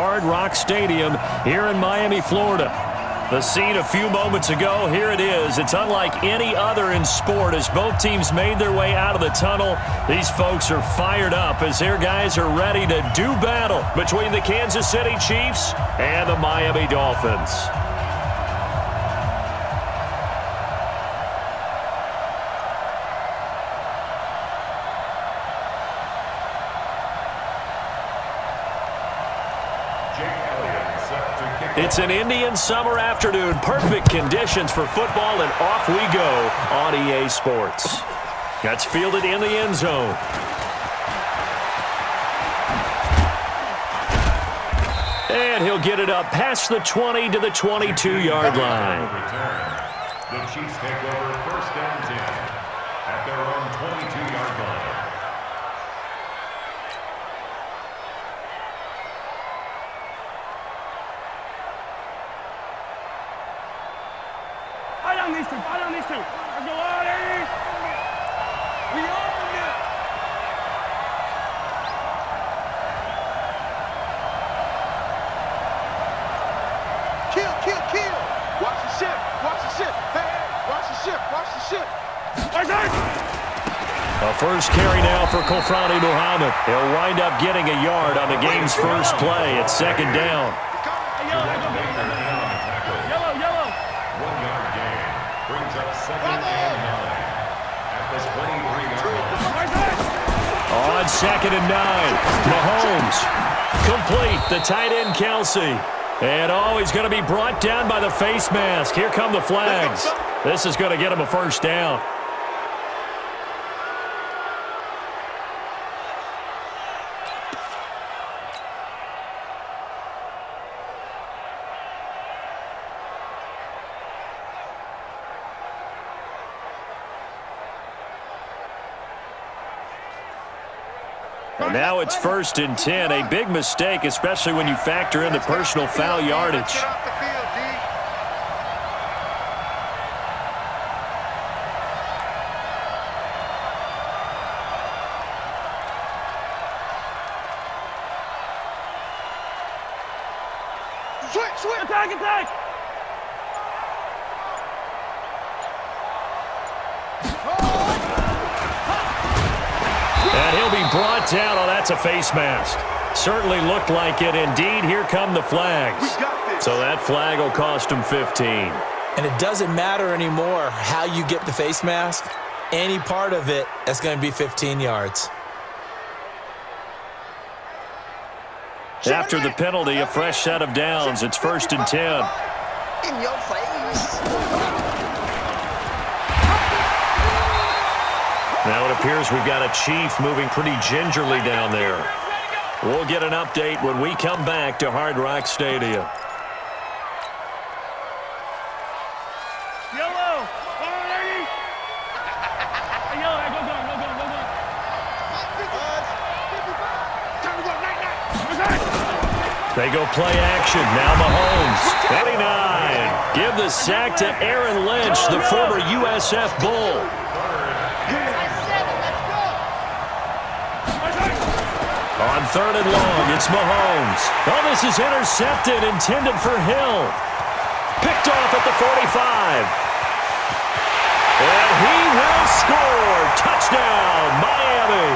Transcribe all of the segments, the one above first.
Hard Rock Stadium here in Miami, Florida. The scene a few moments ago, here it is. It's unlike any other in sport as both teams made their way out of the tunnel. These folks are fired up as their guys are ready to do battle between the Kansas City Chiefs and the Miami Dolphins. It's an Indian summer afternoon. Perfect conditions for football, and off we go on EA Sports. That's fielded in the end zone. And he'll get it up past the 20 to the 22-yard line. The Chiefs take over first down 10 at their own 22-yard line. Follow these two. Let's go, Artie. We own it. Kill. Watch the ship. Hey, watch the ship. A first carry now for Kofrani Muhammad. He'll wind up getting a yard on the game's first play. It's second down. On 2nd and 9, Mahomes complete. The tight end Kelsey. And he's going to be brought down by the face mask. Here come the flags. This is going to get him a first down. And now it's 1st and 10. A big mistake, especially when you factor in the personal foul yardage. Switch. Attack. And he'll be brought down. Oh, that's a face mask. Certainly looked like it. Indeed, here come the flags. So that flag will cost him 15. And it doesn't matter anymore how you get the face mask. Any part of it, that's going to be 15 yards. After the penalty, a fresh set of downs. It's 1st and 10. In your face. Now it appears we've got a Chief moving pretty gingerly down there. We'll get an update when we come back to Hard Rock Stadium. Yellow. They go play action. Now Mahomes. 29. Give the sack to Aaron Lynch, the former USF Bull. On 3rd and long, it's Mahomes. Oh, this is intercepted, intended for Hill. Picked off at the 45. And he will score. Touchdown, Miami.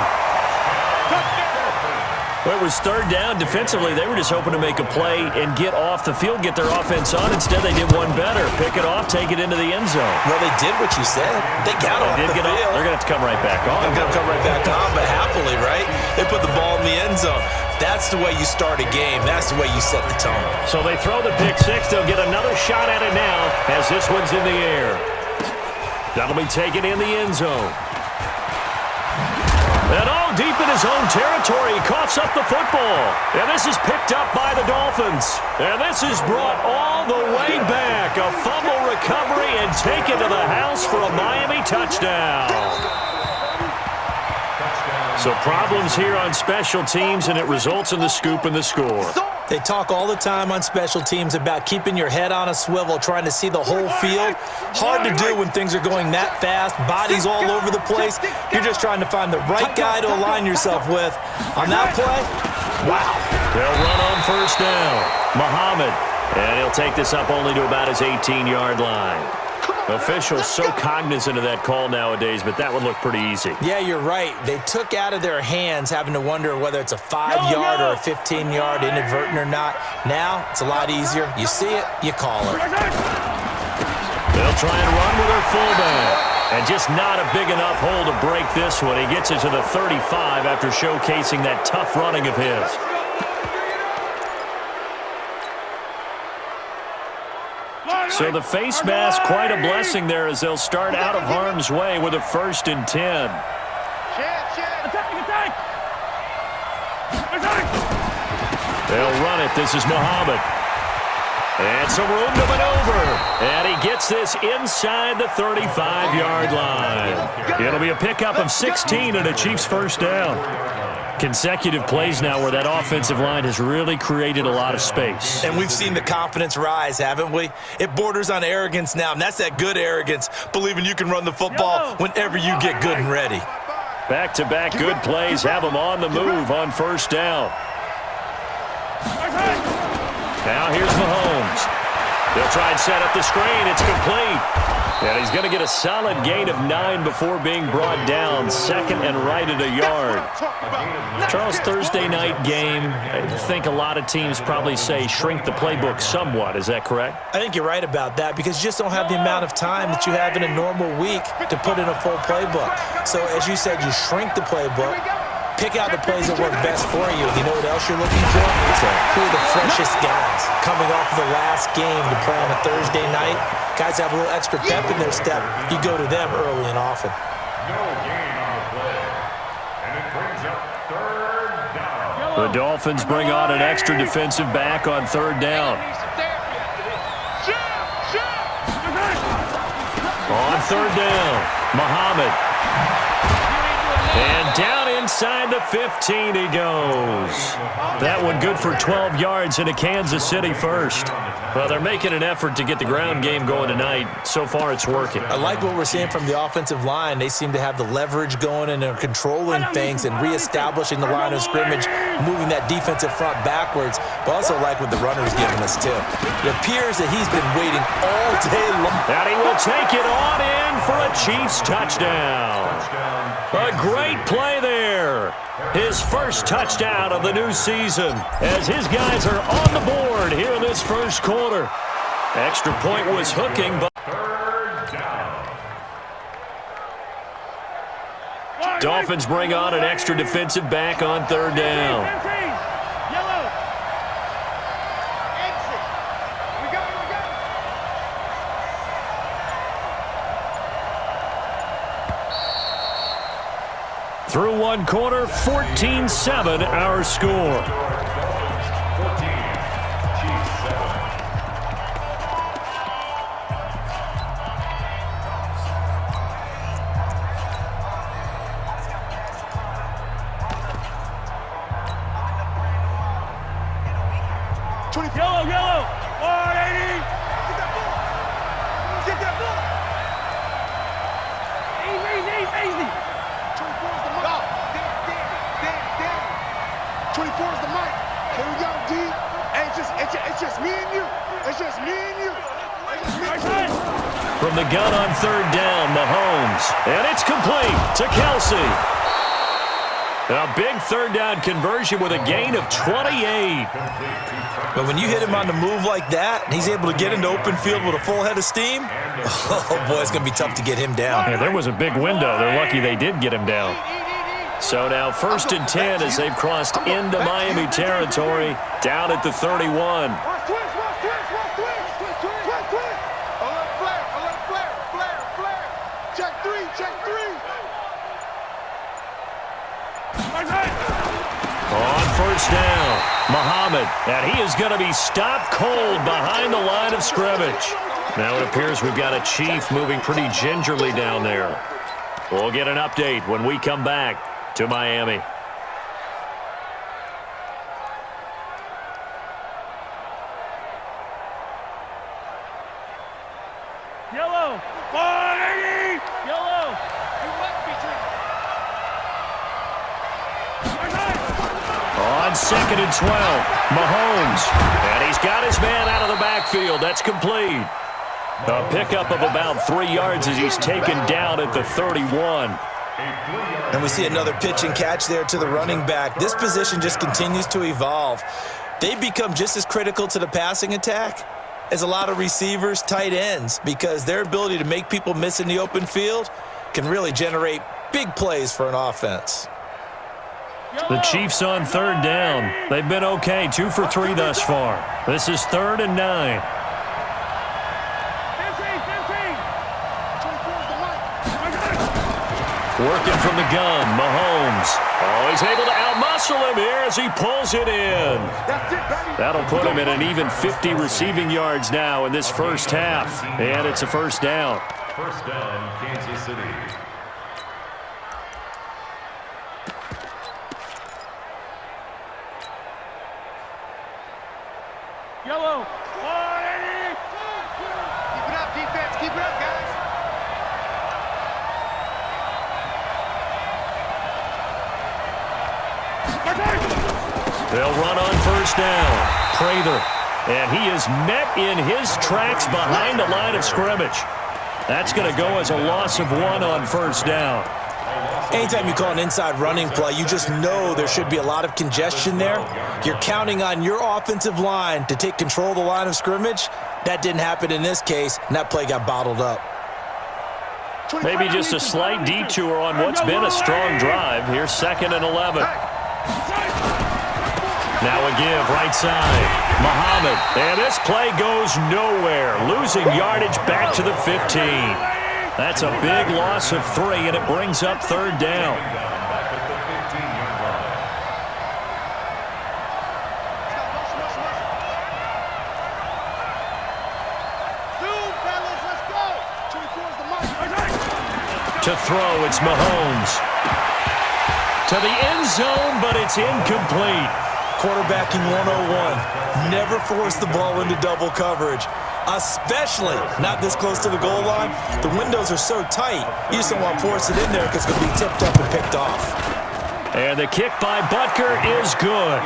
Well, it was 3rd down. Defensively, they were just hoping to make a play and get off the field, get their offense on. Instead, they did one better. Pick it off, take it into the end zone. Well, they did what you said. They got off the field. They're going to have to come right back on. They're going to come right back on, but happily, right? They put the ball in the end zone. That's the way you start a game. That's the way you set the tone. So they throw the pick six. They'll get another shot at it now as this one's in the air. That'll be taken in the end zone. And all deep in his own territory, he coughs up the football. And this is picked up by the Dolphins. And this is brought all the way back. A fumble recovery and taken to the house for a Miami touchdown. So problems here on special teams, and it results in the scoop and the score. They talk all the time on special teams about keeping your head on a swivel, trying to see the whole field. Hard to do when things are going that fast, bodies all over the place. You're just trying to find the right guy to align yourself with. On that play, Wow. They'll run on first down. Muhammad. And he'll take this up only to about his 18-yard line. Officials so cognizant of that call nowadays, but that would look pretty easy. Yeah, you're right. They took out of their hands having to wonder whether it's a 5-yard or a 15-yard inadvertent or not. Now, it's a lot easier. You see it, you call it. They'll try and run with their fullback. And just not a big enough hole to break this one. He gets it to the 35 after showcasing that tough running of his. So the face mask, quite a blessing there as they'll start out of harm's way with a 1st and 10. They'll run it. This is Muhammad. And some room to maneuver. And he gets this inside the 35-yard line. It'll be a pickup of 16 and a Chiefs first down. Consecutive plays now where that offensive line has really created a lot of space. And we've seen the confidence rise, haven't we? It borders on arrogance now, and that's that good arrogance, believing you can run the football whenever you get good and ready. Back-to-back good plays have them on the move on first down. Now here's Mahomes. They'll try and set up the screen. It's complete. And he's going to get a solid gain of 9 before being brought down. 2nd and right at a yard. Charles, Thursday night game, I think a lot of teams probably say shrink the playbook somewhat. Is that correct? I think you're right about that because you just don't have the amount of time that you have in a normal week to put in a full playbook. So as you said, you shrink the playbook, pick out the plays that work best for you. You know what else you're looking for? Who are the freshest guys coming off of the last game to play on a Thursday night? Guys have a little extra pep in their step. You go to them early and often. No gain on the play. And it brings up 3rd down. The Dolphins bring on an extra defensive back on 3rd down. On 3rd down, Muhammad. And down inside the 15 he goes. That one good for 12 yards in a Kansas City first. Well, they're making an effort to get the ground game going tonight. So far, it's working. I like what we're seeing from the offensive line. They seem to have the leverage going and they're controlling things and reestablishing the line of scrimmage, moving that defensive front backwards. But also like what the runner's giving us, too. It appears that he's been waiting all day long. And he will take it on in for a Chiefs touchdown. A great play there. His first touchdown of the new season as his guys are on the board here in this first quarter. Extra point was hooking, but 3rd down. Dolphins bring on an extra defensive back on 3rd down. Through one quarter, 14-7 our score. 14, Chiefs 7. Yellow, 180. Get that ball. Easy. 24 is the mic. Damn. 24 is the mic. Here we go, D. Hey, it's just me and you. It's just me and you. From the gun on 3rd down, Mahomes. And it's complete to Kelsey. A big 3rd down conversion with a gain of 28. But when you hit him on the move like that, and he's able to get into open field with a full head of steam, oh, boy, it's going to be tough to get him down. Yeah, there was a big window. They're lucky they did get him down. So now 1st and 10 as they've crossed into Miami territory, down at the 31. On 1st down, Muhammad, and he is going to be stopped cold behind the line of scrimmage. Now it appears we've got a Chief moving pretty gingerly down there. We'll get an update when we come back to Miami. Yellow, 180. Yellow. You must be On 2nd and 12. Mahomes. And he's got his man out of the backfield. That's complete. A pickup of about 3 yards as he's taken down at the 31. And we see another pitch and catch there to the running back. This position just continues to evolve. They become just as critical to the passing attack as a lot of receivers, tight ends, because their ability to make people miss in the open field can really generate big plays for an offense. The Chiefs on 3rd down. They've been okay, 2 for 3 thus far. This is 3rd and 9. Working from the gun, Mahomes. Oh, he's able to outmuscle him here as he pulls it in. That'll put him at an even 50 receiving yards now in this first half. And it's a first down. First down, Kansas City. Yellow. Keep it up, defense. Keep it up, guys. They'll run on first down. Prather. And he is met in his tracks behind the line of scrimmage. That's going to go as a loss of 1 on first down. Anytime you call an inside running play, you just know there should be a lot of congestion there. You're counting on your offensive line to take control of the line of scrimmage. That didn't happen in this case, and that play got bottled up. Maybe just a slight detour on what's been a strong drive. Here's 2nd and 11. Now a give, right side. Muhammad. And this play goes nowhere. Losing yardage back to the 15. That's a big loss of 3, and it brings up 3rd down. To throw, it's Mahomes. To the end zone, but it's incomplete. Quarterbacking 101. Never force the ball into double coverage, especially not this close to the goal line. The windows are so tight, you just don't want to force it in there because it's going to be tipped up and picked off. And the kick by Butker is good.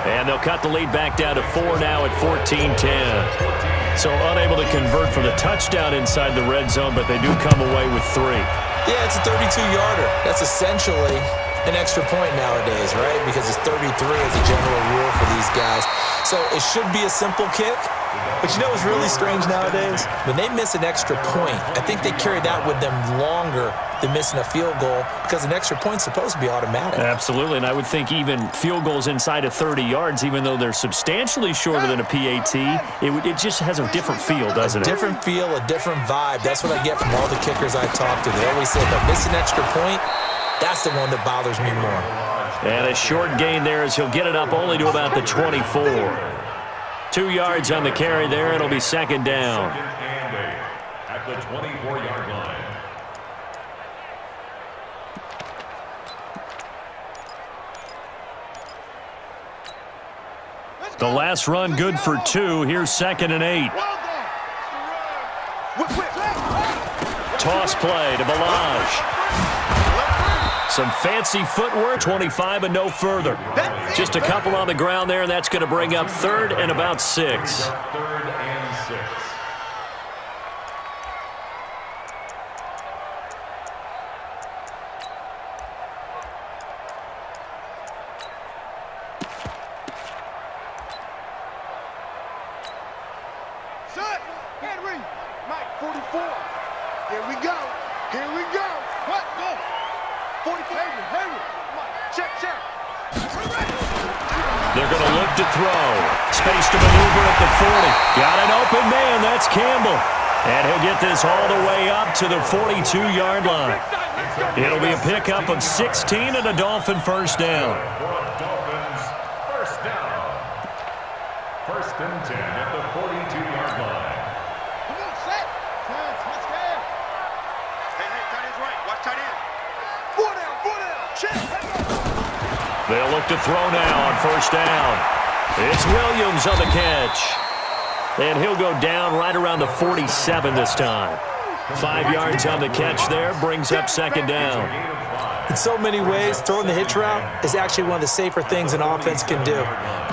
And they'll cut the lead back down to 4 now at 14-10. So unable to convert for the touchdown inside the red zone, but they do come away with 3. Yeah, it's a 32-yarder. That's essentially an extra point nowadays, right? Because it's 33 as a general rule for these guys. So it should be a simple kick. But you know what's really strange nowadays? When they miss an extra point, I think they carry that with them longer than missing a field goal because an extra point's supposed to be automatic. Absolutely, and I would think even field goals inside of 30 yards, even though they're substantially shorter than a PAT, it just has a different feel, doesn't it? A different feel, a different vibe. That's what I get from all the kickers I talk to. They always say, if I miss an extra point, that's the one that bothers me more. And a short gain there as he'll get it up only to about the 24. 2 yards on the carry there. It'll be 2nd down. Second and 8 at the 24-yard line. The last run good for 2. Here's 2nd and 8. Toss play to Balaj. Some fancy footwork, 25 and no further. Just a couple on the ground there, and that's going to bring up 3rd and about 6. 3rd and 6. Set. Henry. Mike, 44. Here we go. Here we go. What? Go. 44. Henry. Check, check. They're going to look to throw. Space to maneuver at the 40. Got an open man. That's Campbell. And he'll get this all the way up to the 42-yard line. It'll be a pickup of 16 and a Dolphin first down. Dolphins first down. 1st and 10 at the 42-yard line. Come on, set. Let's go. Hey, tight end's right. Watch tight end. 4 down. Check. They'll look to throw now on first down. It's Williams on the catch. And he'll go down right around the 47 this time. 5 yards on the catch there, brings up 2nd down. In so many ways, throwing the hitch route is actually one of the safer things an offense can do.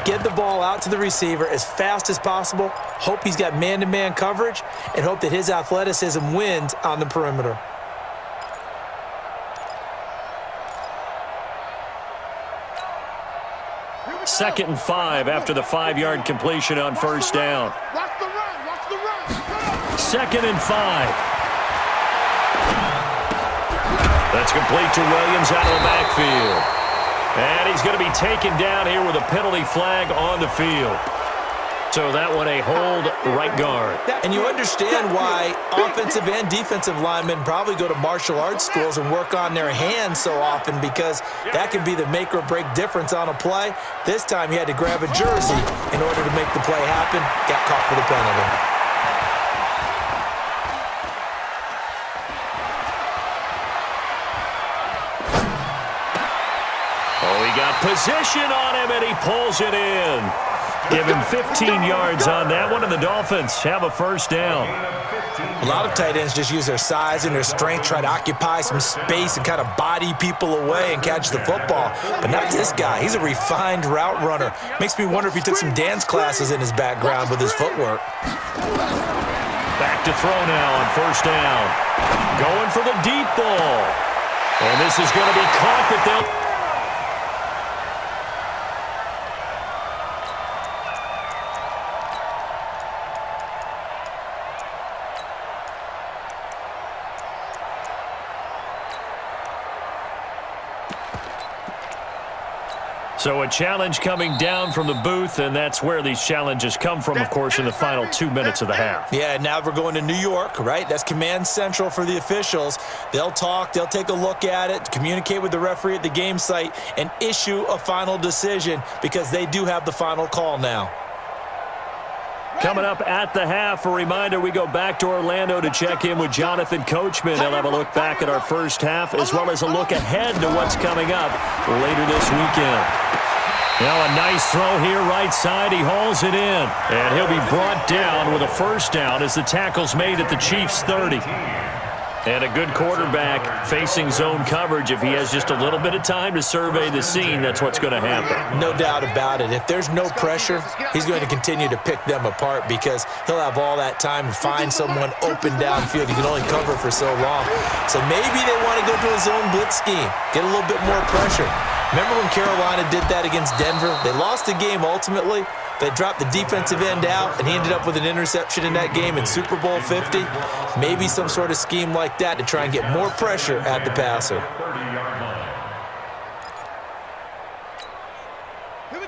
Get the ball out to the receiver as fast as possible, hope he's got man-to-man coverage, and hope that his athleticism wins on the perimeter. Second and 5 after the 5-yard completion on first down. Watch the run. Watch the run. Second and 5. That's complete to Williams out of the backfield. And he's going to be taken down here with a penalty flag on the field. So that one a hold right guard. And you understand why offensive and defensive linemen probably go to martial arts schools and work on their hands so often, because that can be the make or break difference on a play. This time he had to grab a jersey in order to make the play happen. Got caught for the penalty. Got position on him, and he pulls it in. Give him 15 yards on that one, and the Dolphins have a first down. A lot of tight ends just use their size and their strength, try to occupy some space and kind of body people away and catch the football. But not this guy. He's a refined route runner. Makes me wonder if he took some dance classes in his background with his footwork. Back to throw now on first down. Going for the deep ball. And this is going to be caught, but they'll... So a challenge coming down from the booth, and that's where these challenges come from, of course, in the final 2 minutes of the half. Yeah, now we're going to New York, right? That's command central for the officials. They'll talk, they'll take a look at it, communicate with the referee at the game site, and issue a final decision, because they do have the final call now. Coming up at the half, a reminder, we go back to Orlando to check in with Jonathan Coachman. He'll have a look back at our first half, as well as a look ahead to what's coming up later this weekend. Now a nice throw here right side. He hauls it in, and he'll be brought down with a first down as the tackle's made at the Chiefs' 30. And a good quarterback facing zone coverage. If he has just a little bit of time to survey the scene, that's what's going to happen. No doubt about it. If there's no pressure, he's going to continue to pick them apart, because he'll have all that time to find someone open downfield. He can only cover for so long. So maybe they want to go to a zone blitz scheme, get a little bit more pressure. Remember when Carolina did that against Denver? They lost the game ultimately. They dropped the defensive end out, and he ended up with an interception in that game in Super Bowl 50. Maybe some sort of scheme like that to try and get more pressure at the passer.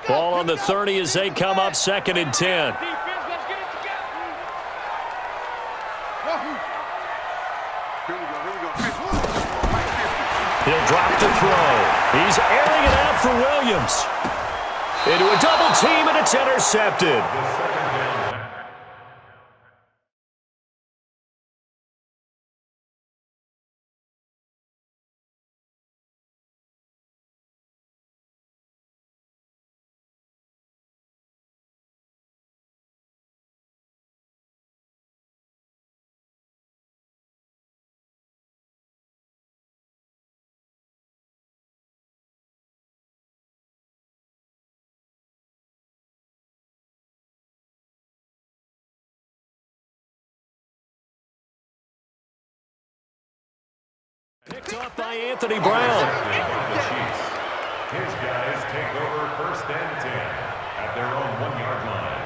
Ball on the 30 as they come up second and 10. He'll drop to throw. He's airing it out for Williams. Into a double team, and it's intercepted. Picked off by Anthony Brown. The Chiefs. His guys take over first and 10 at their own 1-yard line.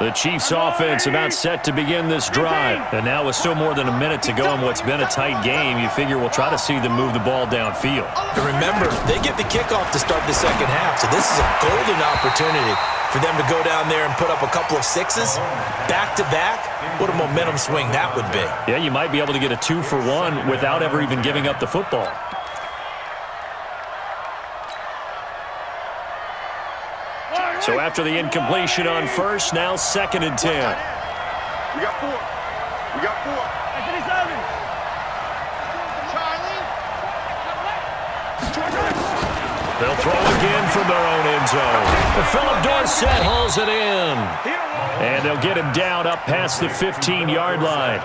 The Chiefs offense about set to begin this drive. And now with still more than a minute to go in what's been a tight game, you figure we'll try to see them move the ball downfield. And remember, they get the kickoff to start the second half, so this is a golden opportunity for them to go down there and put up a couple of sixes back-to-back. What a momentum swing that would be. Yeah, you might be able to get a 2-for-1 without ever even giving up the football. So after the incompletion on first, now second and 10. We got 4. We got 4. Hey, finish serving. They'll throw again from their own end zone. Philip Dorsett hauls it in. And they'll get him down up past the 15-yard line.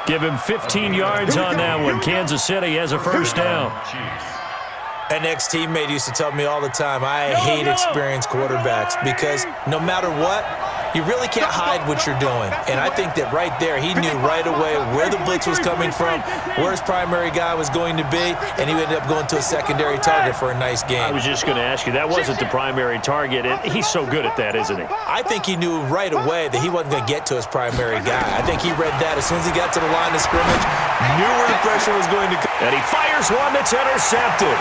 Give him 15 yards on that one. Kansas City has a first down. An ex-teammate used to tell me all the time, I hate experienced quarterbacks because no matter what, you really can't hide what you're doing. And I think that right there, he knew right away where the blitz was coming from, where his primary guy was going to be, and he ended up going to a secondary target for a nice game. I was just going to ask you, that wasn't the primary target, and he's so good at that, isn't he? I think he knew right away that he wasn't going to get to his primary guy. I think he read that as soon as he got to the line of scrimmage, knew where the pressure was going to come. And he fires one that's intercepted.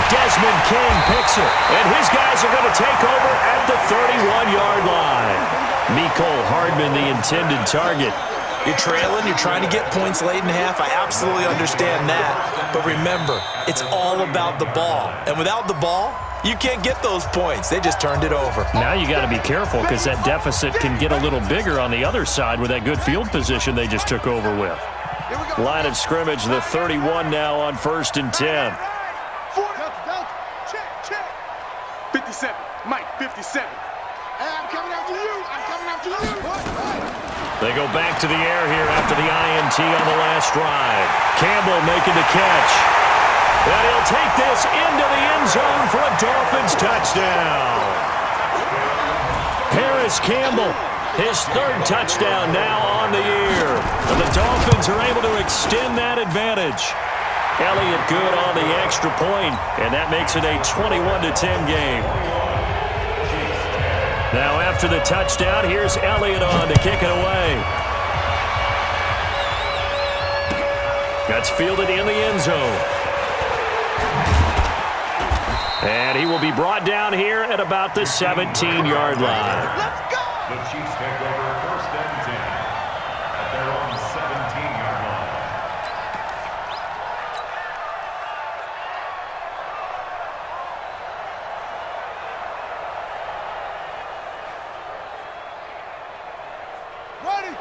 Desmond King picks it, and his guys are going to take over at the 31-yard line. Mecole Hardman, the intended target. You're trailing, you're trying to get points late in half. I absolutely understand that. But remember, it's all about the ball. And without the ball, you can't get those points. They just turned it over. Now you got to be careful because that deficit can get a little bigger on the other side with that good field position they just took over with. Line of scrimmage, the 31 now on 1st and 10. 57. Mike, 57. Hey, I'm coming after you. I'm coming after you. They go back to the air here after the INT on the last drive. Campbell making the catch. And he'll take this into the end zone for a Dolphins touchdown. Paris Campbell, his 3rd touchdown now on the year. And the Dolphins are able to extend that advantage. Elliott good on the extra point, and that makes it a 21-10 game. Now after the touchdown, here's Elliott on to kick it away. That's fielded in the end zone. And he will be brought down here at about the 17-yard line. Let's go! The Chiefs take over 1st and 10 at their own 17-yard line.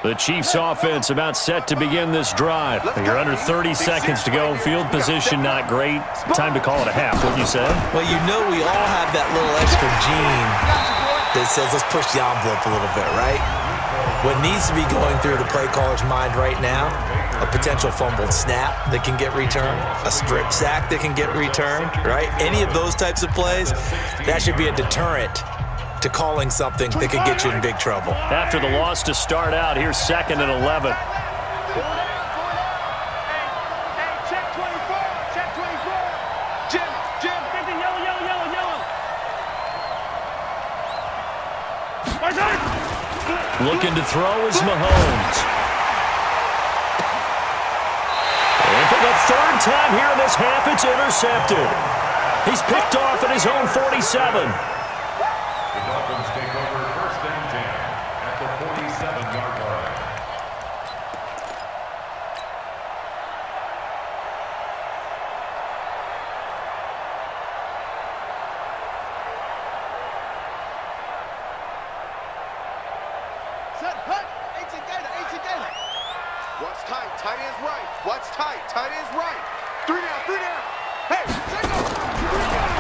The Chiefs offense about set to begin this drive. You're under 30 seconds to go. Field position not great. Time to call it a half, wouldn't you say? Well, you know we all have that little extra gene that says let's push the envelope a little bit, right? What needs to be going through the play caller's mind right now, a potential fumbled snap that can get returned, a strip sack that can get returned, right? Any of those types of plays, that should be a deterrent to calling something that could get you in big trouble. After the loss to start out, here's 2nd and 11. Hey, check 24. Check 24. Jim. 50, yellow. Looking to throw is Mahomes. And for the 3rd time here in this half, it's intercepted. He's picked off at his own 47. The Dolphins take over 1st and 10 at the 47-yard line. Set, hut. 18 Gator. What's tight? Tight ends right. What's tight? Tight ends right. 3 down. Hey, take off.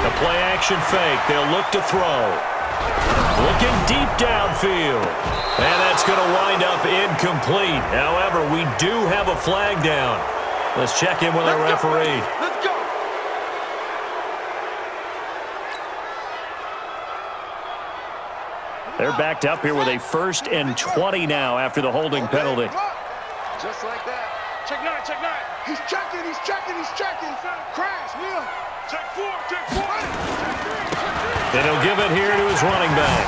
A play-action fake. They'll look to throw. Looking deep downfield. And that's going to wind up incomplete. However, we do have a flag down. Let's check in with our referee. Let's go. They're backed up here with a 1st and 20 now after the holding penalty. Just like that. Check 9. He's checking. Crash, Neil. Check 4. And he'll give it here to his running back.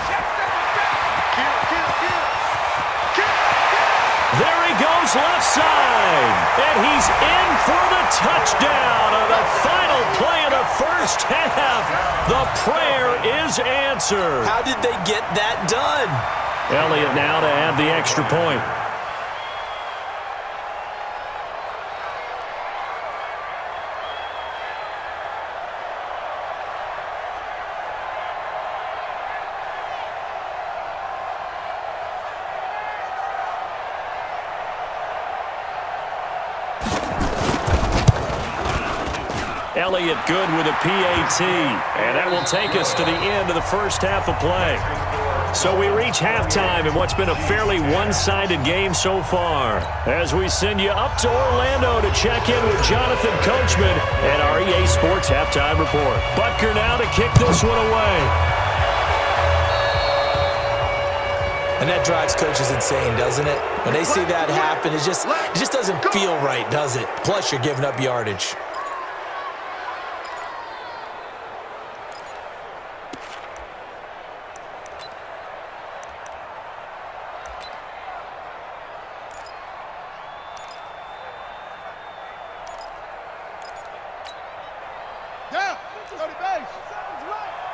There he goes left side. And he's in for the touchdown on the final play of the 1st half. The prayer is answered. How did they get that done? Elliott now to add the extra point. Elliott good with a PAT. And that will take us to the end of the first half of play. So we reach halftime in what's been a fairly one-sided game so far. As we send you up to Orlando to check in with Jonathan Coachman and our EA Sports Halftime Report. Butker now to kick this one away. And that drives coaches insane, doesn't it? When they see that happen, it just doesn't feel right, does it? Plus, you're giving up yardage.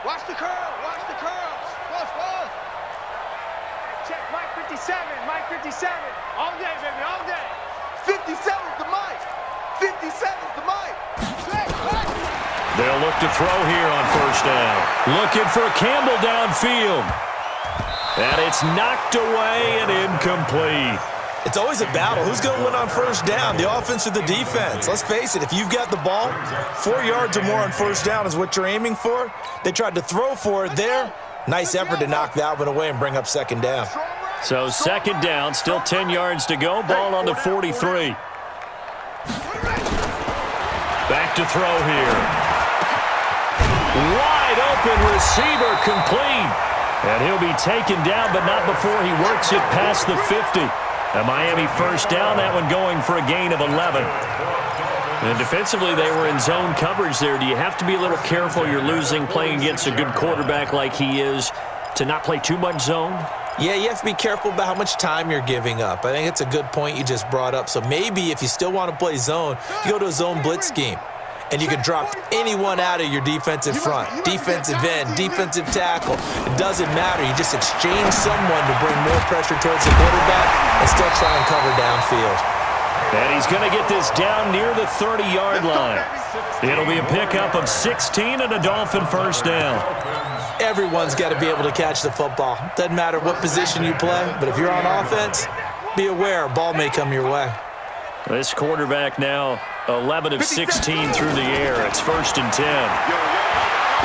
Watch the curl. Watch the curls. Watch. Check Mike 57. Mike 57. All day, baby, all day. 57's the mic. 57's the mic. They'll look to throw here on first down. Looking for Campbell downfield. And it's knocked away and incomplete. It's always a battle. Who's going to win on first down, the offense or the defense? Let's face it, if you've got the ball, 4 yards or more on first down is what you're aiming for. They tried to throw for it there. Nice effort to knock that one away and bring up second down. So second down, still 10 yards to go. Ball on the 43. Back to throw here. Wide open receiver complete. And he'll be taken down, but not before he works it past the 50. A Miami first down, that one going for a gain of 11. And defensively, they were in zone coverage there. Do you have to be a little careful? You're losing playing against a good quarterback like he is to not play too much zone? Yeah, you have to be careful about how much time you're giving up. I think it's a good point you just brought up. So maybe if you still want to play zone, you go to a zone blitz scheme. And you can drop anyone out of your defensive front, defensive end, defensive tackle. It doesn't matter. You just exchange someone to bring more pressure towards the quarterback and still try and cover downfield. And he's going to get this down near the 30-yard line. It'll be a pickup of 16 and a Dolphin first down. Everyone's got to be able to catch the football. Doesn't matter what position you play, but if you're on offense, be aware a ball may come your way. This quarterback now 11 of 16 through the air. It's first and 10.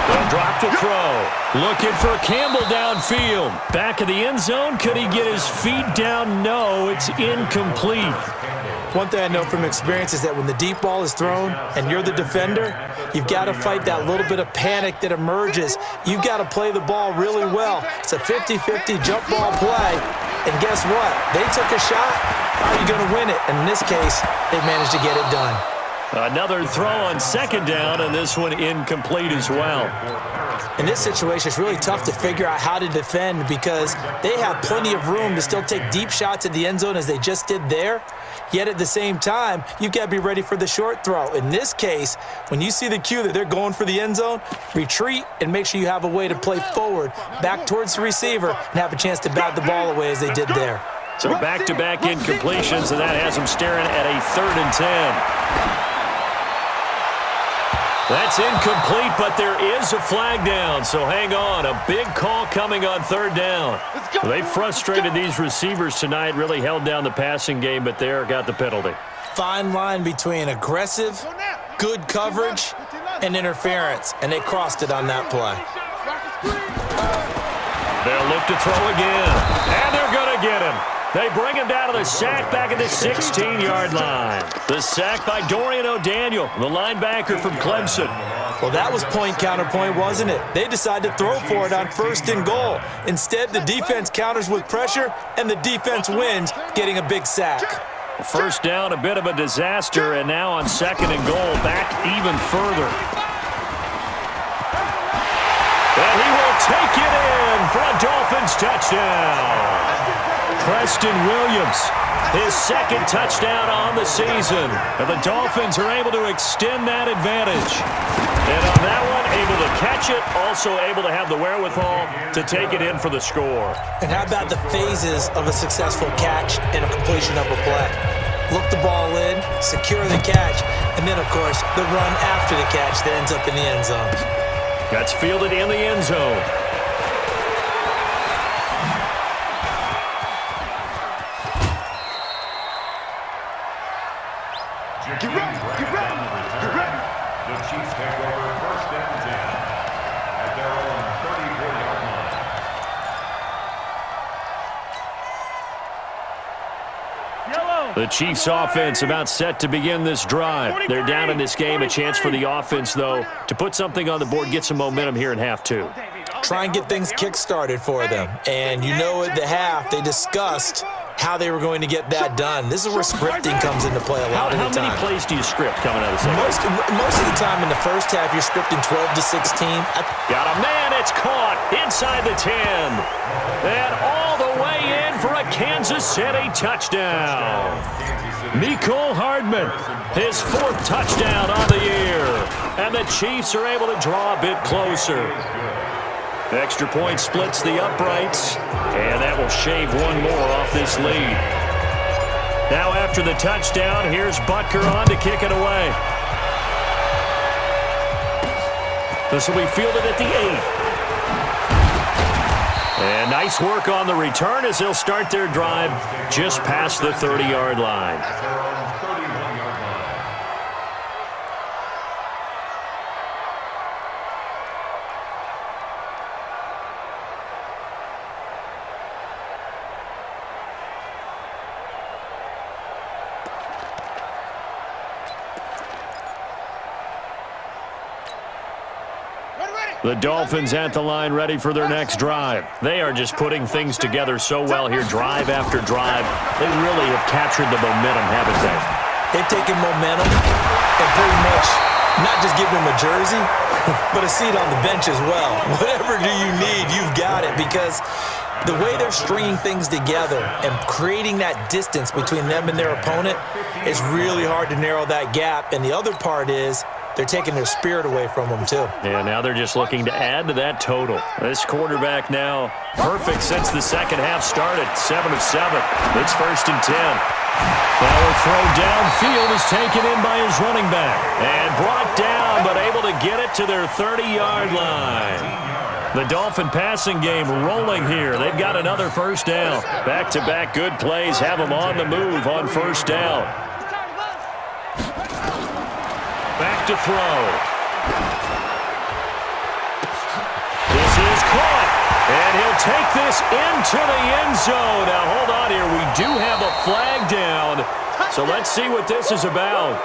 They'll drop the throw. Looking for Campbell downfield. Back of the end zone. Could he get his feet down? No, it's incomplete. One thing I know from experience is that when the deep ball is thrown and you're the defender, you've got to fight that little bit of panic that emerges. You've got to play the ball really well. It's a 50-50 jump ball play. And guess what? They took a shot. How are you going to win it? And in this case, they managed to get it done. Another throw on second down, and this one incomplete as well. In this situation, it's really tough to figure out how to defend because they have plenty of room to still take deep shots at the end zone as they just did there. Yet at the same time, you've got to be ready for the short throw. In this case, when you see the cue that they're going for the end zone, retreat and make sure you have a way to play forward, back towards the receiver, and have a chance to bat the ball away as they did there. So back-to-back incompletions, and that has them staring at a 3rd and 10. That's incomplete, but there is a flag down, so hang on. A big call coming on 3rd down. They frustrated these receivers tonight, really held down the passing game, but there got the penalty. Fine line between aggressive, good coverage, and interference, and they crossed it on that play. They'll look to throw again, and they're going to get him. They bring him down to the sack back at the 16-yard line. The sack by Dorian O'Daniel, the linebacker from Clemson. Well, that was point counterpoint, wasn't it? They decided to throw for it on 1st and goal. Instead, the defense counters with pressure, and the defense wins, getting a big sack. First down, a bit of a disaster, and now on 2nd and goal, back even further. And he will take it in for a Dolphins touchdown. Preston Williams, his 2nd touchdown on the season. And the Dolphins are able to extend that advantage. And on that one, able to catch it, also able to have the wherewithal to take it in for the score. And how about the phases of a successful catch and a completion of a play? Look the ball in, secure the catch, and then, of course, the run after the catch that ends up in the end zone. That's fielded in the end zone. Get ready. The Chiefs The Chiefs offense about set to begin this drive. They're down in this game. A chance for the offense, though, to put something on the board, get some momentum here in half two. Try and get things kick-started for them. And you know at the half, they discussed how they were going to get that done. This is where scripting comes into play a lot of the time. How many plays do you script coming out of the second? Most of the time in the first half, you're scripting 12 to 16. Got a man. It's caught inside the 10. And all the way in for a Kansas City touchdown. Mecole Hardman, his 4th touchdown on the year. And the Chiefs are able to draw a bit closer. Extra point splits the uprights, and that will shave one more off this lead. Now after the touchdown, here's Butker on to kick it away. This will be fielded at the 8. And nice work on the return as they'll start their drive just past the 30-yard line. The Dolphins at the line ready for their next drive. They are just putting things together so well here, drive after drive. They really have captured the momentum, haven't they? They've taken momentum and pretty much not just give them a jersey, but a seat on the bench as well. Whatever do you need, you've got it, because the way they're stringing things together and creating that distance between them and their opponent is really hard to narrow that gap. And the other part is they're taking their spirit away from them, too. Yeah, now they're just looking to add to that total. This quarterback now perfect since the second half started. 7 of 7. It's 1st and 10. Now a throw downfield is taken in by his running back. And brought down, but able to get it to their 30-yard line. The Dolphin passing game rolling here. They've got another first down. Back-to-back good plays have them on the move on first down. Back to throw. This is caught. And he'll take this into the end zone. Now, hold on here. We do have a flag down. So let's see what this is about.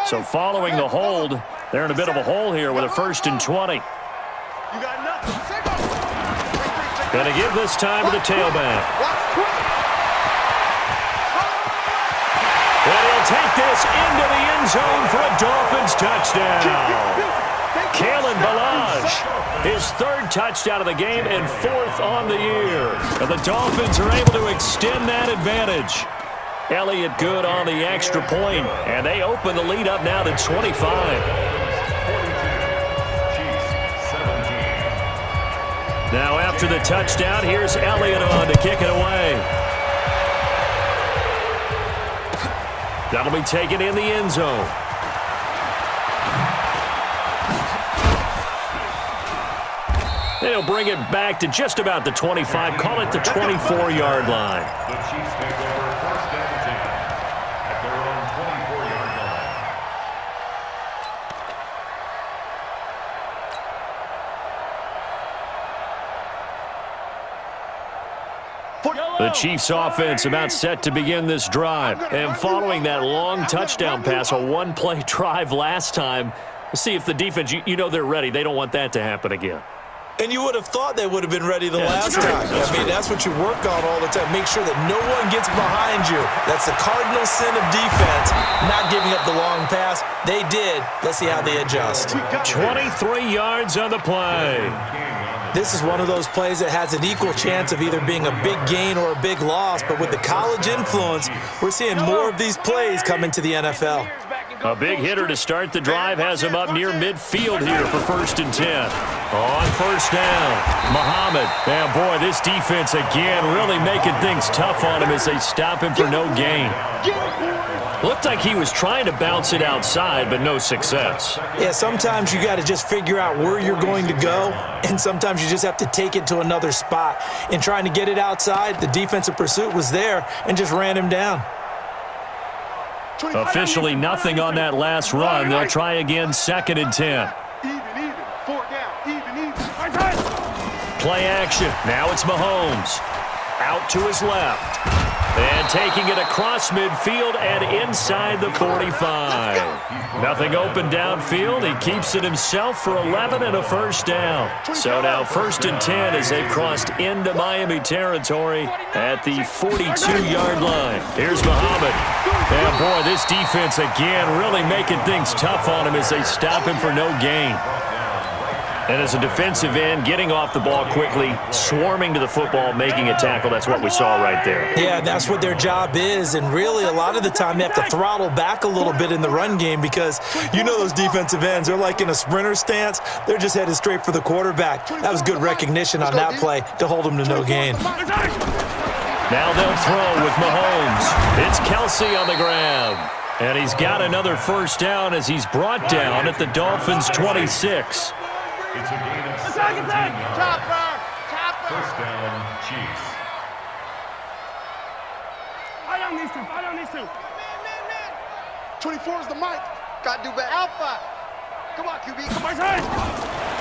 So following the hold, they're in a bit of a hole here with a 1st and 20. Going to give this time to the tailback. And he'll take this into the end zone for a Dolphins touchdown. Kalen Ballage, his 3rd touchdown of the game and 4th on the year. And the Dolphins are able to extend that advantage. Elliott good on the extra point, and they open the lead up now to 25. Now after the touchdown, here's Elliott on to kick it away. That'll be taken in the end zone. They'll bring it back to just about the 25, call it the 24-yard line. The Chiefs take over 1st and 10 at their own 24-yard line. The Chiefs offense about set to begin this drive. And following that long touchdown pass, a one-play drive last time, we'll see if the defense, you know they're ready. They don't want that to happen again. And you would have thought they would have been ready the last time. That's what you work on all the time. Make sure that no one gets behind you. That's the cardinal sin of defense, not giving up the long pass. They did. Let's see how they adjust. 23 yards on the play. This is one of those plays that has an equal chance of either being a big gain or a big loss. But with the college influence, we're seeing more of these plays come into the NFL. A big hitter to start the drive has him up near midfield here for 1st and 10. On first down, Muhammad. And boy, this defense again really making things tough on him as they stop him for no gain. Looked like he was trying to bounce it outside, but no success. Yeah, sometimes you got to just figure out where you're going to go, and sometimes you just have to take it to another spot. In trying to get it outside, the defensive pursuit was there and just ran him down. Officially nothing on that last run. They'll try again, 2nd and 10. Even. 4 down. Even. Play action. Now it's Mahomes. Out to his left. And taking it across midfield and inside the 45. Nothing open downfield. He keeps it himself for 11 and a first down. So now 1st and 10 as they've crossed into Miami territory at the 42-yard line. Here's Muhammad. And boy, this defense again really making things tough on him as they stop him for no gain. And as a defensive end, getting off the ball quickly, swarming to the football, making a tackle, that's what we saw right there. Yeah, that's what their job is, and really a lot of the time they have to throttle back a little bit in the run game because you know those defensive ends, they're like in a sprinter stance. They're just headed straight for the quarterback. That was good recognition on that play to hold him to no gain. Now they'll throw with Mahomes. It's Kelsey on the ground. And he's got another first down as he's brought down at the Dolphins' 26. It's a gain of 17 yards. Chopper. First down, Chiefs. I don't need to. 24 is the mic. Got to do better. Alpha. Come on, QB. Come on.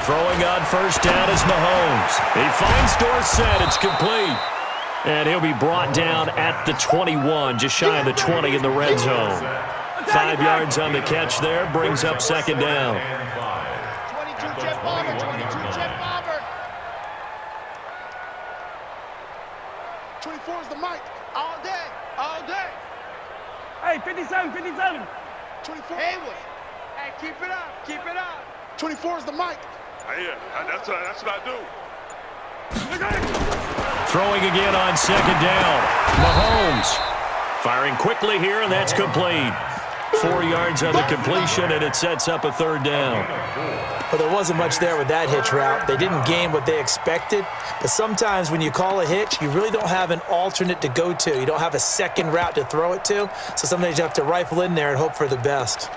Throwing on first down is Mahomes. He finds Dorsett. It's complete. And he'll be brought down at the 21, just shy of the 20 in the red zone. 5 yards on the catch there, brings up 2nd down. 22 jet bomber. 22 jet bomber. 24 is the mic. All day. Hey, 57. 24. Haywood. Hey, keep it up. 24 is the mic. Yeah, that's what I do. Throwing again on 2nd down. Mahomes firing quickly here, and that's complete. 4 yards on the completion, and it sets up a 3rd down. But there wasn't much there with that hitch route. They didn't gain what they expected. But sometimes when you call a hitch, you really don't have an alternate to go to. You don't have a second route to throw it to. So sometimes you have to rifle in there and hope for the best.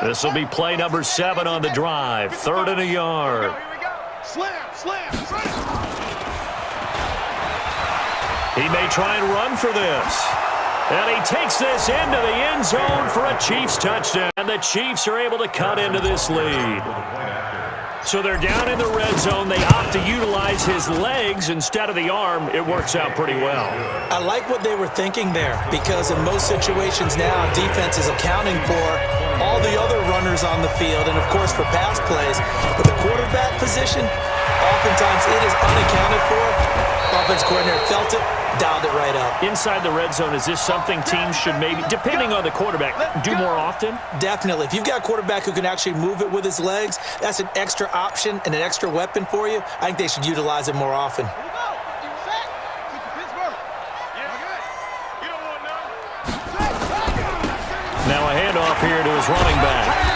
This will be play number 7 on the drive. 3rd and a yard. Here we go. Slam. He may try and run for this. And he takes this into the end zone for a Chiefs touchdown. And the Chiefs are able to cut into this lead. So they're down in the red zone. They opt to utilize his legs instead of the arm. It works out pretty well. I like what they were thinking there because in most situations now, defense is accounting for all the other runners on the field and, of course, for pass plays. But the quarterback position, oftentimes it is unaccounted for. Offense coordinator felt it, dialed it right up. Inside the red zone, is this something teams should maybe, depending on the quarterback, do more often? Definitely. If you've got a quarterback who can actually move it with his legs, that's an extra option and an extra weapon for you. I think they should utilize it more often. Now a handoff here to his running back.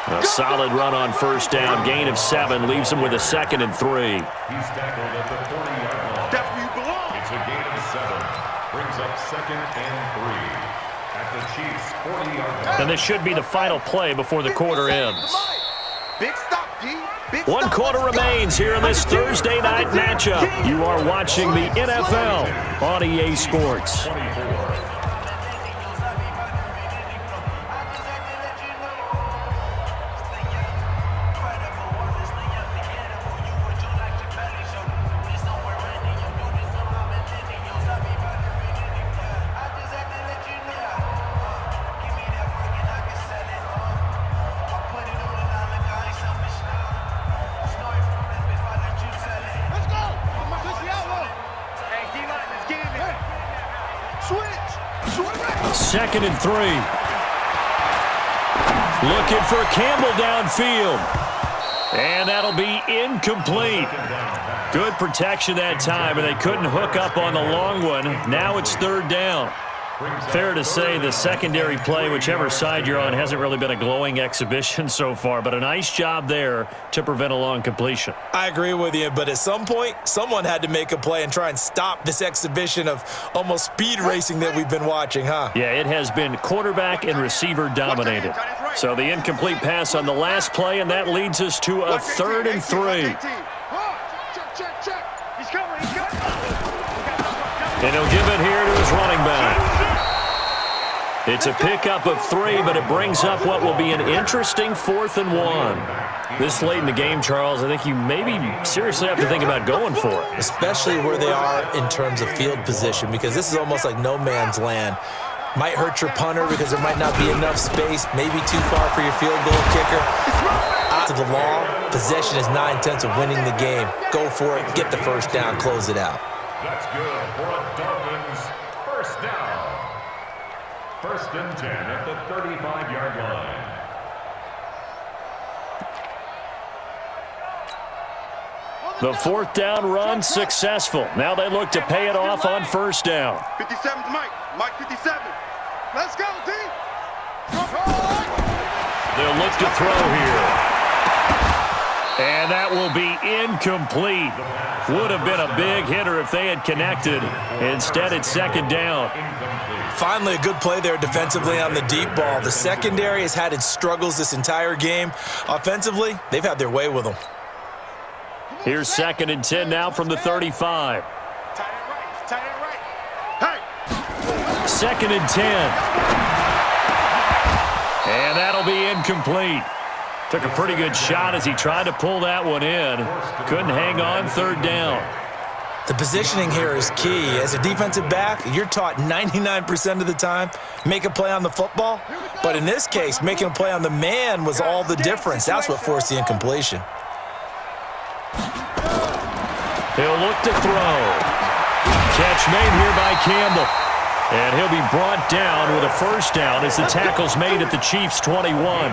A solid run on first down. Gain of 7 leaves him with a 2nd and 3. He's tackled at the 40-yard line. That's where you belong. It's a gain of 7. Brings up 2nd and 3. At the Chiefs' 40-yard line. And this should be the final play before the quarter ends. Big stop, G. Big One stop. quarter remains here in this Thursday night matchup. You are watching the NFL on EA Sports. 24. Second and 3. Looking for Campbell downfield. And that'll be incomplete. Good protection that time, and they couldn't hook up on the long one. Now it's 3rd down. Fair to say the secondary play, whichever side you're on, hasn't really been a glowing exhibition so far, but a nice job there to prevent a long completion. I agree with you, but at some point, someone had to make a play and try and stop this exhibition of almost speed racing that we've been watching, huh? Yeah, it has been quarterback and receiver dominated. So the incomplete pass on the last play, and that leads us to a 3rd and 3. check, check. He's coming, he's coming. And he'll give it here to his running back. It's a pickup of 3, but it brings up what will be an interesting 4th and 1. This late in the game, Charles, I think you maybe seriously have to think about going for it. Especially where they are in terms of field position, because this is almost like no man's land. Might hurt your punter because there might not be enough space, maybe too far for your field goal kicker. Out to the law, possession is 9/10 of winning the game. Go for it, get the first down, close it out. That's good for a Dolphins first down. 1st and 10 at the 35-yard line. The 4th down run successful. Now they look to pay it off on 1st down. 57's Mike. Mike 57. Let's go, team. They'll look to throw here. And that will be incomplete. Would have been a big hitter if they had connected. Instead, it's 2nd down. Finally, a good play there defensively on the deep ball. The secondary has had its struggles this entire game. Offensively, they've had their way with them. Here's 2nd and 10 now from the 35. Tight end right. Tight end right. Hey. 2nd and 10. And that'll be incomplete. Took a pretty good shot as he tried to pull that one in. Couldn't hang on 3rd down. The positioning here is key. As a defensive back, you're taught 99% of the time, make a play on the football. But in this case, making a play on the man was all the difference. That's what forced the incompletion. He'll look to throw. Catch made here by Campbell. And he'll be brought down with a 1st down as the tackle's made at the Chiefs' 21.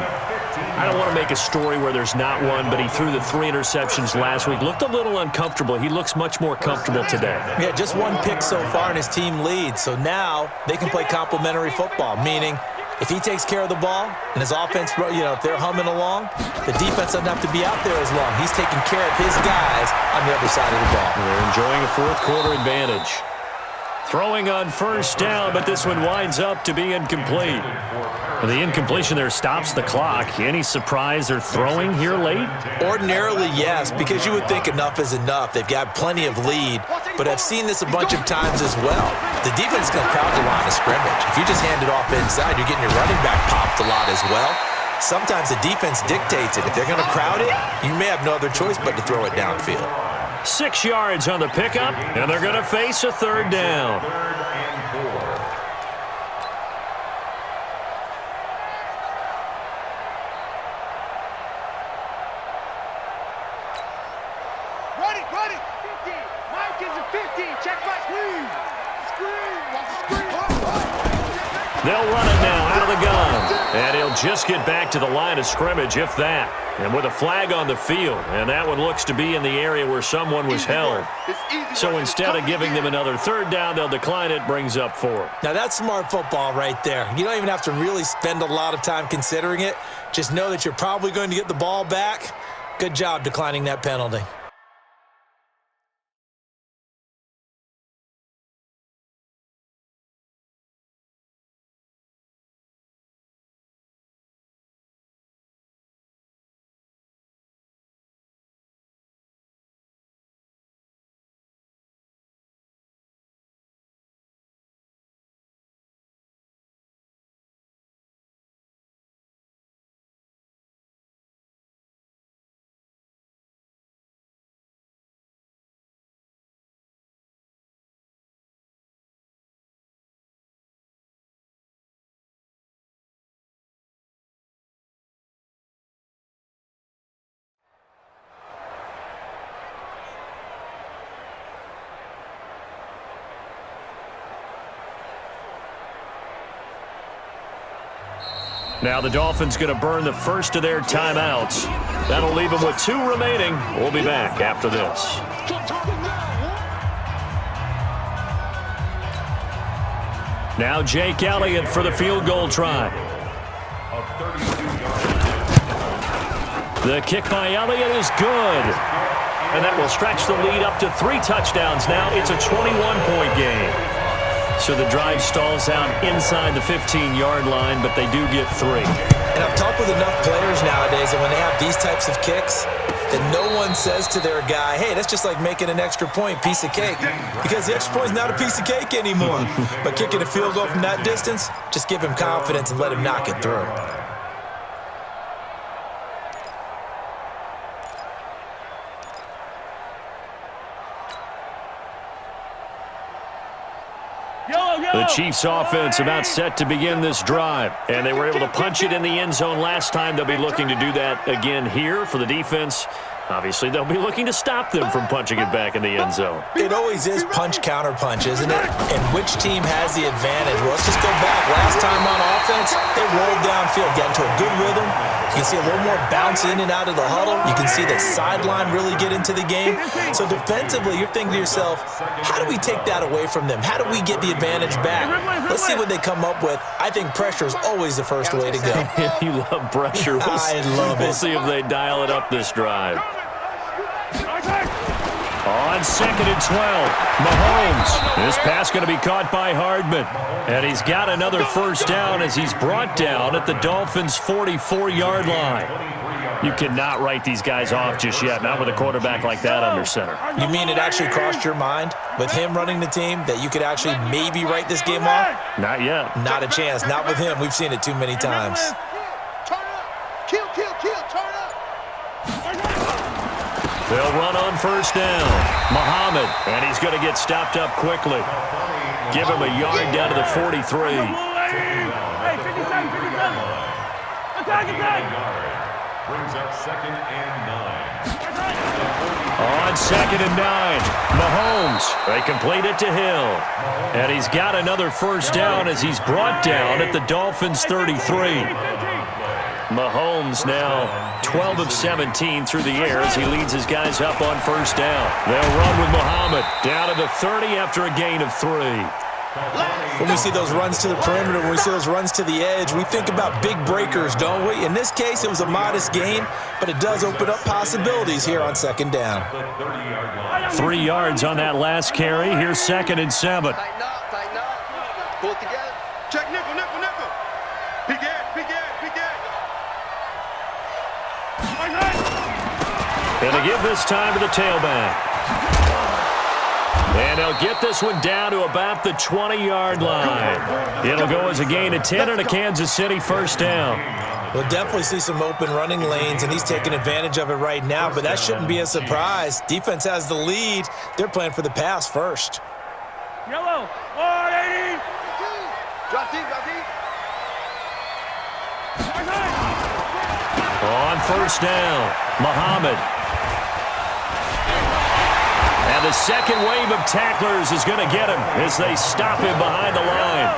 I don't want to make a story where there's not one, but he threw the 3 interceptions last week. Looked a little uncomfortable. He looks much more comfortable today. Yeah, just 1 pick so far and his team leads. So now they can play complementary football, meaning if he takes care of the ball and his offense, if they're humming along, the defense doesn't have to be out there as long. He's taking care of his guys on the other side of the ball. They're enjoying a 4th quarter advantage. Throwing on 1st down, but this one winds up to be incomplete. The incompletion there stops the clock. Any surprise they're throwing here late? Ordinarily, yes, because you would think enough is enough. They've got plenty of lead, but I've seen this a bunch of times as well. The defense can crowd the line of scrimmage. If you just hand it off inside, you're getting your running back popped a lot as well. Sometimes the defense dictates it. If they're going to crowd it, you may have no other choice but to throw it downfield. 6 yards on the pickup, and they're going to face a 3rd down. 3rd and 4. Ready. 50. Mike is a 50. Check my screen. Watch the screen. They'll run it now out of the gun. And he'll just get back to the line of scrimmage, if that. And with a flag on the field, and that one looks to be in the area where someone was held. So instead of giving them another 3rd down, they'll decline it, brings up 4. Now that's smart football right there. You don't even have to really spend a lot of time considering it. Just know that you're probably going to get the ball back. Good job declining that penalty. Now the Dolphins going to burn the first of their timeouts. That'll leave them with 2 remaining. We'll be back after this. Now Jake Elliott for the field goal try. The kick by Elliott is good. And that will stretch the lead up to 3 touchdowns now. It's a 21-point game. So the drive stalls out inside the 15-yard line, but they do get 3. And I've talked with enough players nowadays that when they have these types of kicks, that no one says to their guy, hey, that's just like making an extra point, piece of cake. Because the extra point is not a piece of cake anymore. But kicking a field goal from that distance, just give him confidence and let him knock it through. The Chiefs offense about set to begin this drive, and they were able to punch it in the end zone last time. They'll be looking to do that again here for the defense. Obviously, they'll be looking to stop them from punching it back in the end zone. It always is punch-counter-punch, isn't it? And which team has the advantage? Well, let's just go back. Last time on offense, they rolled downfield, got into a good rhythm. You can see a little more bounce in and out of the huddle. You can see the sideline really get into the game. So defensively, you're thinking to yourself, how do we take that away from them? How do we get the advantage back? Let's see what they come up with. I think pressure is always the first way to go. You love pressure. I love it. We'll see if they dial it up this drive. On 2nd and 12, Mahomes. This pass going to be caught by Hardman. And he's got another first down as he's brought down at the Dolphins' 44-yard line. You cannot write these guys off just yet, not with a quarterback like that under center. You mean it actually crossed your mind with him running the team that you could actually maybe write this game off? Not yet. Not a chance. Not with him. We've seen it too many times. Turn up. Kill, kill, kill. Turn up. They'll run on first down. Muhammad, and he's going to get stopped up quickly. Give him a yard down to the 43. Hey, 57, 57. Attack, attack. Brings up 2nd and 9. On 2nd and 9, Mahomes. They complete it to Hill. And he's got another first down as he's brought down at the Dolphins' 33. Mahomes now 12 of 17 through the air as he leads his guys up on first down. They'll run with Muhammad down to the 30 after a gain of 3. When we see those runs to the perimeter, when we see those runs to the edge, we think about big breakers, don't we? In this case, it was a modest gain, but it does open up possibilities here on 2nd down. 3 yards on that last carry. Here's 2nd and 7. Tighten up, tighten up. Pull it together. Check nickel, nickel, nickel. Big edge, big edge, big edge. And they give this time to the tailback. And they'll get this one down to about the 20-yard line. It'll go as a gain of 10 and a Kansas City first down. We'll definitely see some open running lanes, and he's taking advantage of it right now, but that shouldn't be a surprise. Defense has the lead. They're playing for the pass first. Yellow. 180. Drop deep, drop deep. On first down, Muhammad. And the second wave of tacklers is going to get him as they stop him behind the line.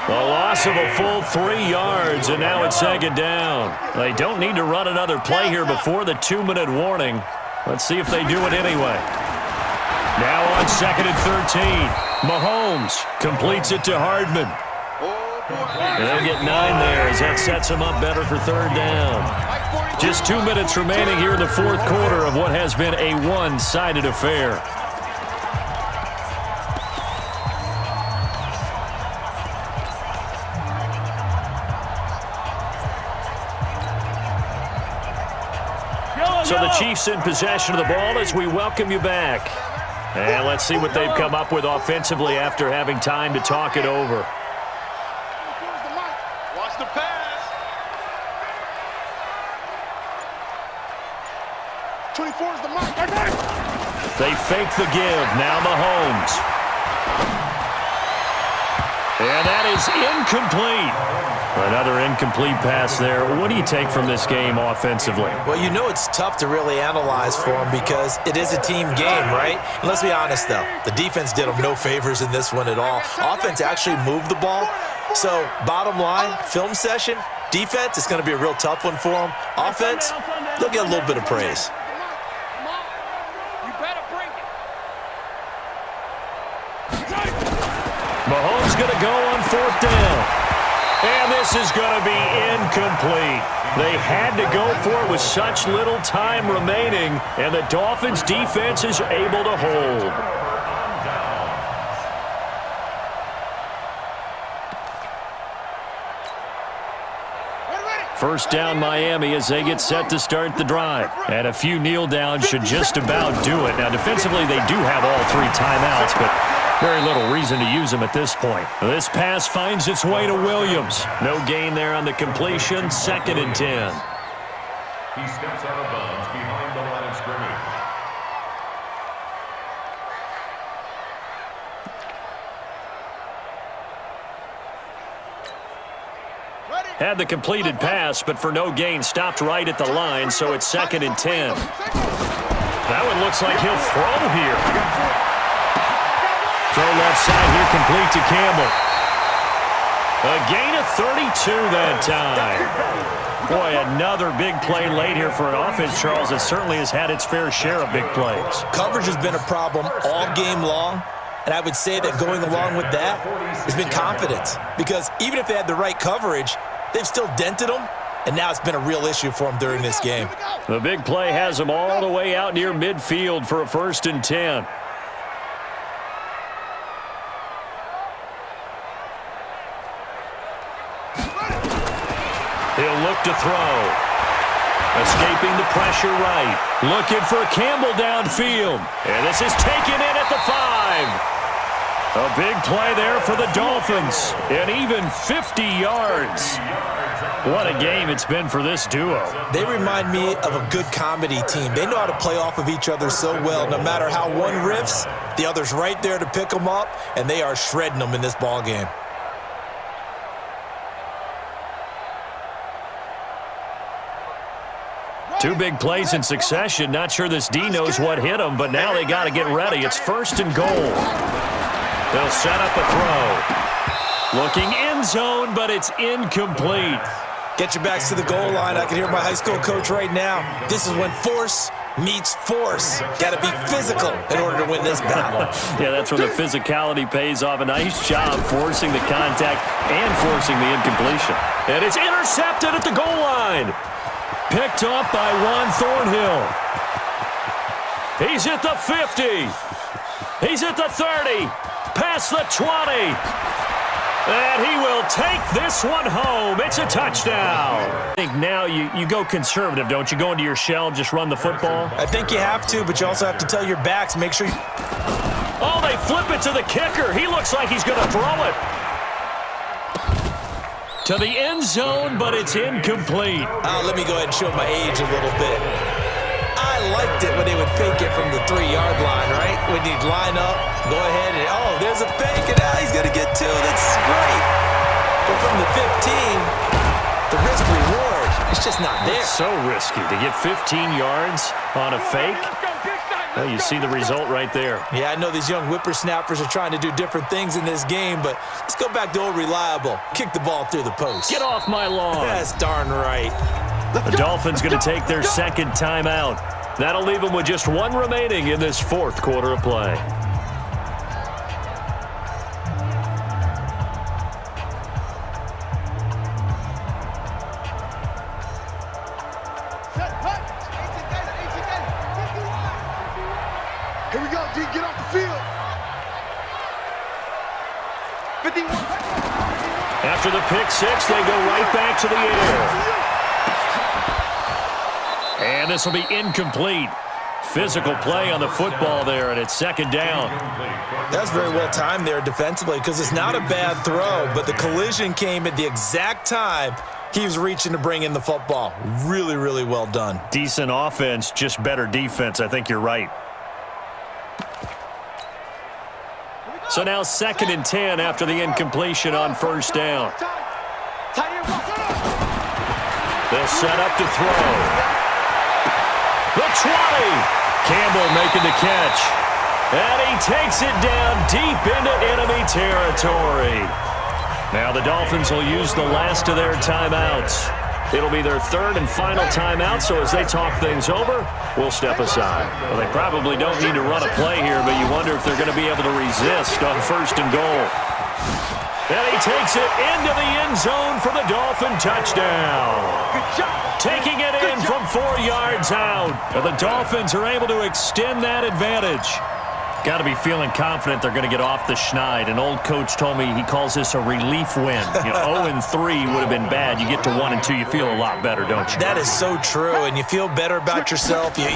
A loss of a full 3 yards, and now it's 2nd down. They don't need to run another play here before the 2-minute warning. Let's see if they do it anyway. Now on 2nd and 13, Mahomes completes it to Hardman. And they'll get 9 there as that sets him up better for 3rd down. Just 2 minutes remaining here in the 4th quarter of what has been a one-sided affair. So the Chiefs in possession of the ball as we welcome you back. And let's see what they've come up with offensively after having time to talk it over. Watch the pass. 24 is the mark. They fake the give. Now Mahomes. And that is incomplete. Another incomplete pass there. What do you take from this game offensively? Well, you know it's tough to really analyze for them because it is a team game, right? And let's be honest, though. The defense did them no favors in this one at all. Offense actually moved the ball. So, bottom line, film session, defense, it's going to be a real tough one for them. Offense, they'll get a little bit of praise. Mahomes going to go on 4th down. And this is going to be incomplete. They had to go for it with such little time remaining, and the Dolphins' defense is able to hold. First down Miami as they get set to start the drive. And a few kneel downs should just about do it. Now defensively they do have all 3 timeouts, but very little reason to use them at this point. This pass finds its way to Williams. No gain there on the completion. 2nd and 10. He steps out of bounds behind the line of scrimmage. Had the completed pass, but for no gain, stopped right at the line, so it's 2nd and 10. That one looks like he'll throw here. Throw left side here, complete to Campbell. A gain of 32 that time. Boy, another big play late here for an offense, Charles, that certainly has had its fair share of big plays. Coverage has been a problem all game long. And I would say that going along with that has been confidence. Because even if they had the right coverage, they've still dented them, and now it's been a real issue for them during this game. The big play has them all the way out near midfield for a 1st and 10. He'll look to throw. Escaping the pressure right. Looking for Campbell downfield. And this is taken in at the 5. A big play there for the Dolphins. And even 50 yards. What a game it's been for this duo. They remind me of a good comedy team. They know how to play off of each other so well. No matter how one riffs, the other's right there to pick them up, and they are shredding them in this ball game. Two big plays in succession. Not sure this D knows what hit him, but now they got to get ready. It's 1st and goal. They'll set up a throw. Looking end zone, but it's incomplete. Get your backs to the goal line. I can hear my high school coach right now. This is when force meets force. Got to be physical in order to win this battle. Yeah, that's where the physicality pays off. A nice job forcing the contact and forcing the incompletion. And it's intercepted at the goal line. Picked up by Juan Thornhill. He's at the 50. He's at the 30. Past the 20. And he will take this one home. It's a touchdown. I think now you go conservative, don't you? Go into your shell, just run the football? I think you have to, but you also have to tell your backs, make sure you... Oh, they flip it to the kicker. He looks like he's going to throw it to the end zone, but it's incomplete. Let me go ahead and show my age a little bit. I liked it when they would fake it from the 3-yard line, right? When you'd line up, go ahead and, oh, there's a fake, and now he's going to get 2. That's great. But from the 15, the risk-reward, it's just not there. It's so risky to get 15 yards on a fake. Well, you see the result right there. Yeah, I know these young whippersnappers are trying to do different things in this game, but let's go back to old reliable. Kick the ball through the post. Get off my lawn. That's darn right. The Dolphins going to take their 2nd timeout. That'll leave them with just 1 remaining in this 4th quarter of play. Here we go, D. Get off the field. 51. After the pick 6, they go right back to the air. And this will be incomplete. Physical play on the football there, and it's 2nd down. That's very well timed there defensively because it's not a bad throw, but the collision came at the exact time he was reaching to bring in the football. Really, really well done. Decent offense, just better defense. I think you're right. So now 2nd and 10 after the incompletion on 1st down. They'll set up to throw. The 20. Campbell making the catch. And he takes it down deep into enemy territory. Now the Dolphins will use the last of their timeouts. It'll be their 3rd and final timeout, so as they talk things over, we'll step aside. Well, they probably don't need to run a play here, but you wonder if they're going to be able to resist on 1st and goal. And he takes it into the end zone for the Dolphin touchdown. Taking it in from 4 yards out. And the Dolphins are able to extend that advantage. Got to be feeling confident they're going to get off the schneid. An old coach told me he calls this a relief win. 0-3 would have been bad. You get to 1-2, you feel a lot better, don't you? That is so true, and you feel better about yourself. You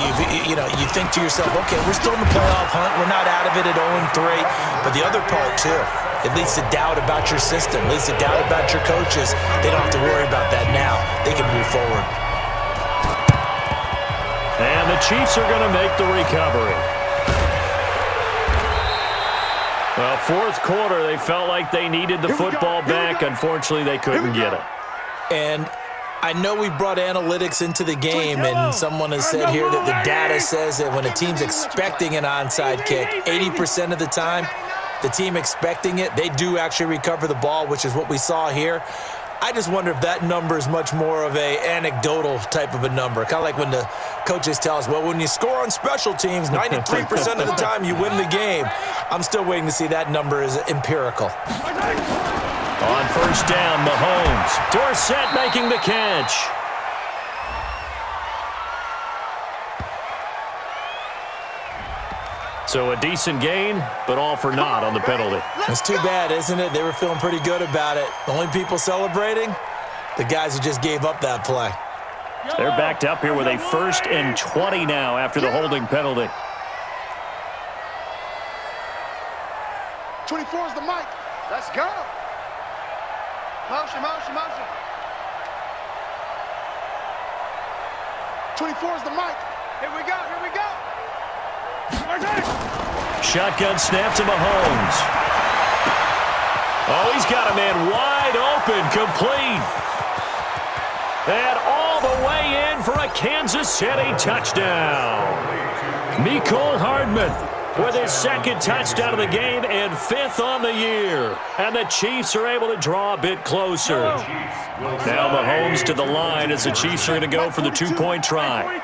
think to yourself, okay, we're still in the playoff hunt. We're not out of it at 0-3. But the other part, too, it leads to doubt about your system, leads to doubt about your coaches. They don't have to worry about that now. They can move forward. And the Chiefs are going to make the recovery. Well, fourth quarter, they felt like they needed the football back. Unfortunately, they couldn't get it. And I know we brought analytics into the game, and someone has said here that the data says that when a team's expecting an onside kick, 80% of the time, the team expecting it, they do actually recover the ball, which is what we saw here. I just wonder if that number is much more of a anecdotal type of a number. Kind of like when the coaches tell us, well, when you score on special teams, 93% of the time you win the game. I'm still waiting to see that number is empirical. On first down, Mahomes. Dorsett making the catch. So a decent gain, but all for naught on the penalty. It's too bad, isn't it? They were feeling pretty good about it. The only people celebrating, the guys who just gave up that play. They're backed up here with a 1st and 20 now after the holding penalty. 24 is the mic. Let's go. Motion, motion, motion. 24 is the mic. Here we go, here we go. Shotgun snap to Mahomes. Oh, he's got a man wide open, complete. And all the way in for a Kansas City touchdown. Mecole Hardman with his 2nd touchdown of the game and 5th on the year. And the Chiefs are able to draw a bit closer. Now Mahomes to the line as the Chiefs are going to go for the 2-point try.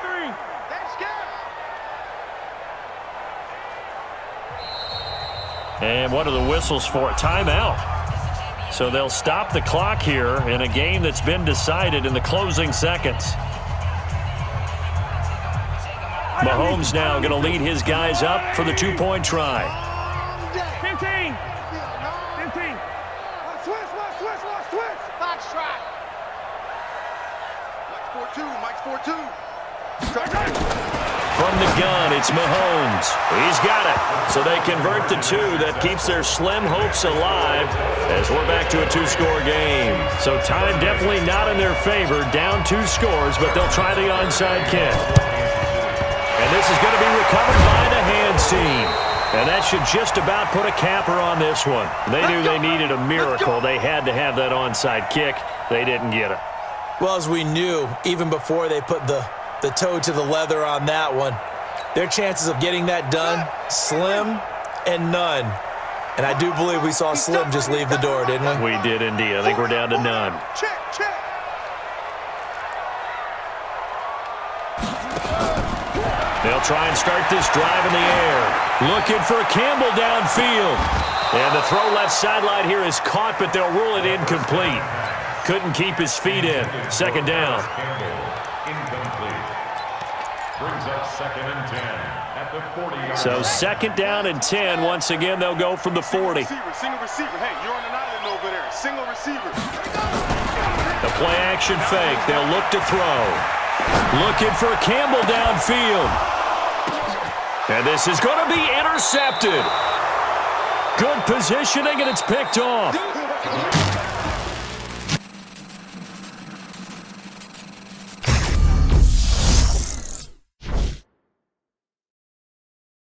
And what are the whistles for? A timeout. So they'll stop the clock here in a game that's been decided in the closing seconds. Mahomes now going to lead his guys up for the 2-point try. 15. 15. Switch. Box try. Mike's 4-2. From the gun, it's Mahomes. He's got it. So they convert the 2. That keeps their slim hopes alive as we're back to a 2-score game. So time definitely not in their favor. Down 2 scores, but they'll try the onside kick. And this is going to be recovered by the hands team. And that should just about put a capper on this one. They knew they needed a miracle. They had to have that onside kick. They didn't get it. Well, as we knew, even before they put the toe to the leather on that one, their chances of getting that done, slim and none. And I do believe we saw Slim just leave the door, didn't we? We did indeed. I think we're down to none. Check. They'll try and start this drive in the air. Looking for Campbell downfield. And the throw left sideline here is caught, but they'll rule it incomplete. Couldn't keep his feet in. 2nd down. Incomplete. Brings up 2nd and 10 at the 40-yard So line. 2nd down and 10. Once again, they'll go from the 40. Single receiver. Hey, you're on an island over there. Single receiver. The play action fake. They'll look to throw. Looking for Campbell downfield. And this is going to be intercepted. Good positioning, and it's picked off.